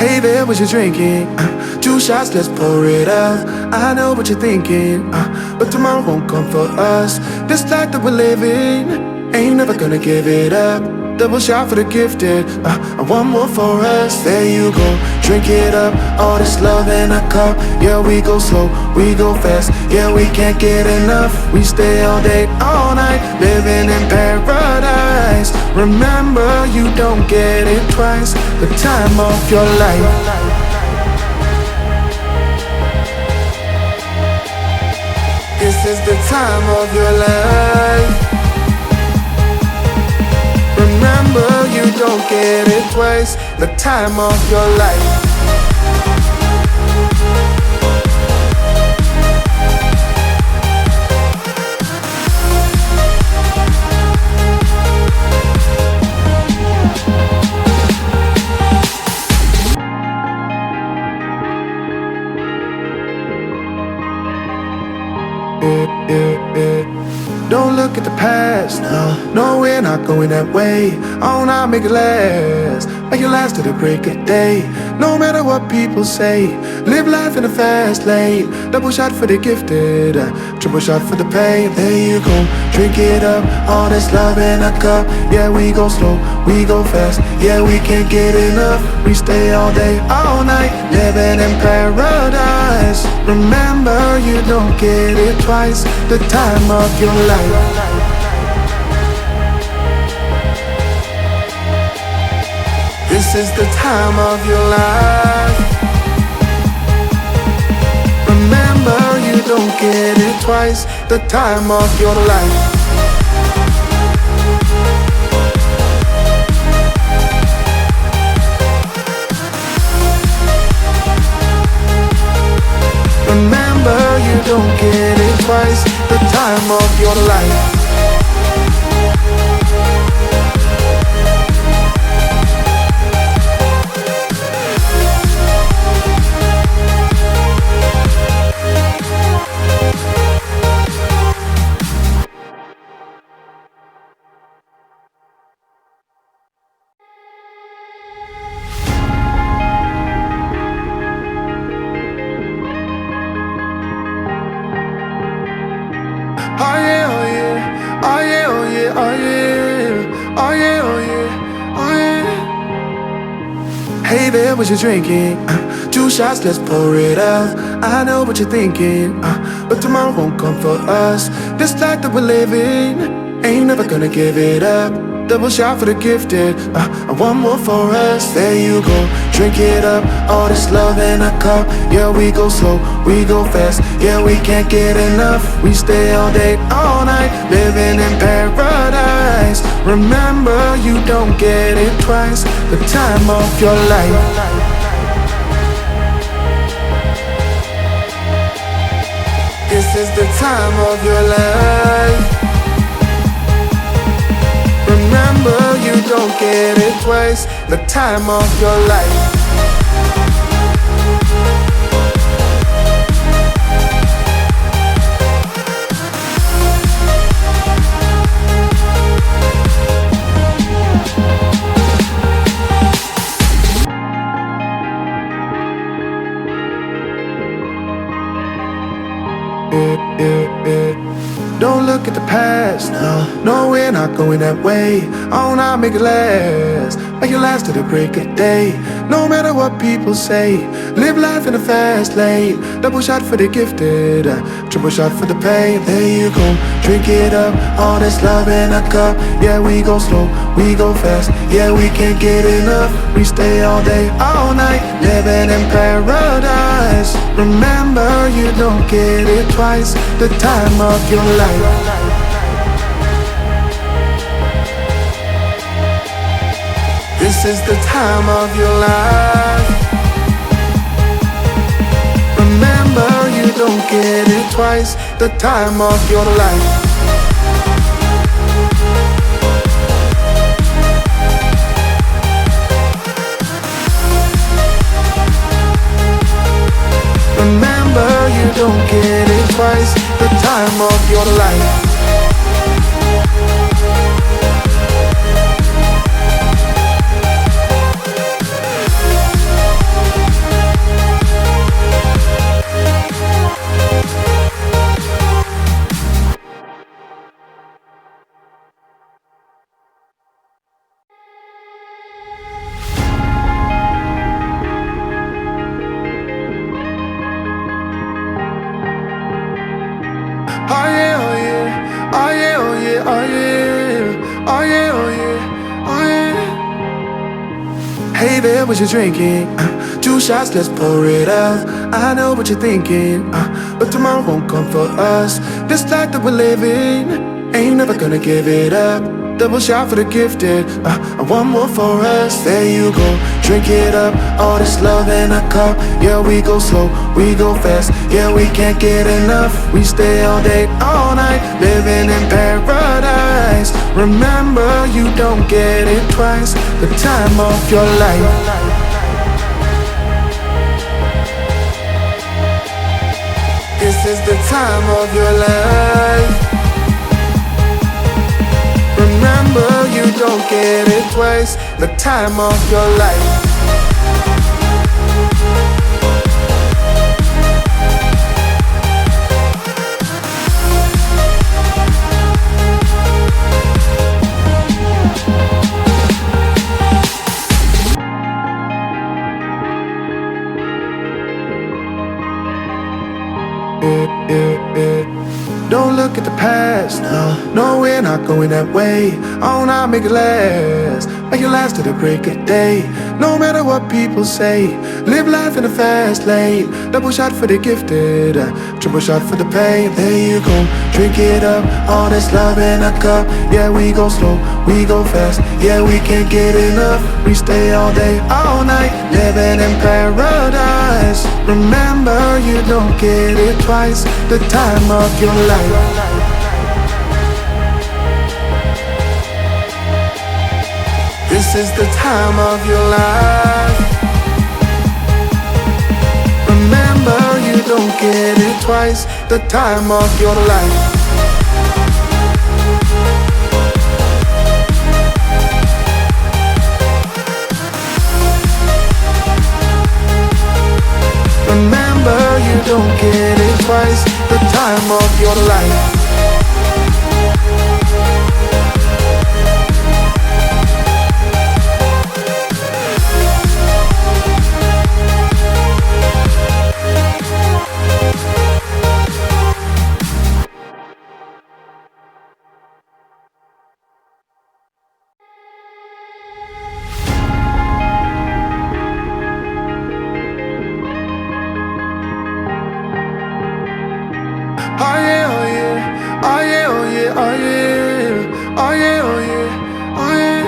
Hey there, what you drinking? 2 shots, let's pour it out. I know what you're thinking, but tomorrow won't come for us. This life that we're living, ain't never gonna give it up. Double shot for the gifted, and one more for us. There you go, drink it up. All this love in a cup. Yeah, we go slow, we go fast. Yeah, we can't get enough. We stay all day, all night, living in paradise. Remember, you don't get it twice. The time of your life. This is the time of your life. Remember, you don't get it twice. The time of your life. Don't look at the past, no, we're not going that way. Oh, now make it last, make it last to the break of day. No matter what people say, live life in a fast lane. Double shot for the gifted, triple shot for the pain. There you go, drink it up, all this love in a cup. Yeah, we go slow, we go fast. Yeah, we can't get enough. We stay all day, all night, living in paradise. Remember, you don't get it twice. The time of your life. This is the time of your life. Remember, you don't get it twice. The time of your life. Remember, you don't get it twice. The time of your life. Oh yeah, oh yeah, oh yeah, oh yeah, oh yeah, oh yeah, oh yeah, oh yeah. Hey there, what you drinking? 2 shots, let's pour it out. I know what you're thinking, but tomorrow won't come for us. This life that we're living, ain't never gonna give it up. Double shot for the gifted, and one more for us. There you go, drink it up. All this love in a cup. Yeah, we go slow, we go fast. Yeah, we can't get enough. We stay all day, all night, living in paradise. Remember, you don't get it twice. The time of your life. This is the time of your life. Remember, you don't get it twice. The time of your life. Don't look at the past, no, we're not going that way. Oh, now make it last to the break of day. No matter what people say, live life in a fast lane. Double shot for the gifted, triple shot for the pain. There you go, drink it up, all this love in a cup. Yeah, we go slow, we go fast. Yeah, we can't get enough. We stay all day, all night, living in paradise. Remember, you don't get it twice. The time of your life. This is the time of your life. Remember, you don't get it twice. The time of your life. Remember, you don't get it twice. The time of your life. Hey there, what you drinking? 2 shots, let's pour it out. I know what you're thinking, but tomorrow won't come for us. This life that we're living, ain't never gonna give it up. Double shot for the gifted, and one more for us. There you go, drink it up. All this love in a cup. Yeah, we go slow, we go fast. Yeah, we can't get enough. We stay all day, all night, living in paradise. Remember, you don't get it twice. The time of your life. This is the time of your life. Remember, you don't get it twice. The time of your life. Don't look at the past, no, we're not going that way. Oh, now make it last, make it last to the break of day. No matter what people say, live life in the fast lane. Double shot for the gifted, triple shot for the pain. There you go, drink it up, all this love in a cup. Yeah, we go slow, we go fast. Yeah, we can't get enough. We stay all day, all night, living in paradise. Remember, you don't get it twice. The time of your life. This is the time of your life. Remember, you don't get it twice. The time of your life. Remember, you don't get it twice. The time of your life. Oh yeah, oh yeah, oh yeah, oh yeah, oh yeah, oh yeah, oh yeah, oh yeah.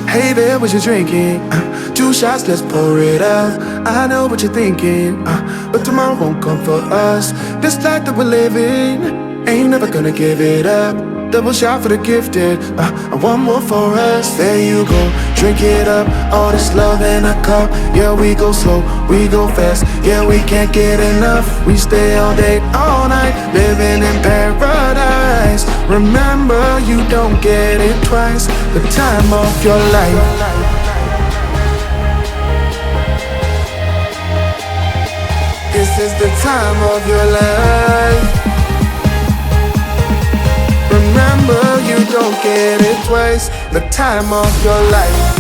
Hey there, what you drinking? 2 shots, let's pour it out. I know what you're thinking, but tomorrow won't come for us. This life that we're living, ain't never gonna give it up. Double shot for the gifted, and one more for us. There you go, drink it up. All this love in a cup. Yeah, we go slow, we go fast. Yeah, we can't get enough. We stay all day, all night, living in paradise. Remember, you don't get it twice. The time of your life. This is the time of your life. Remember, you don't get it twice. The time of your life.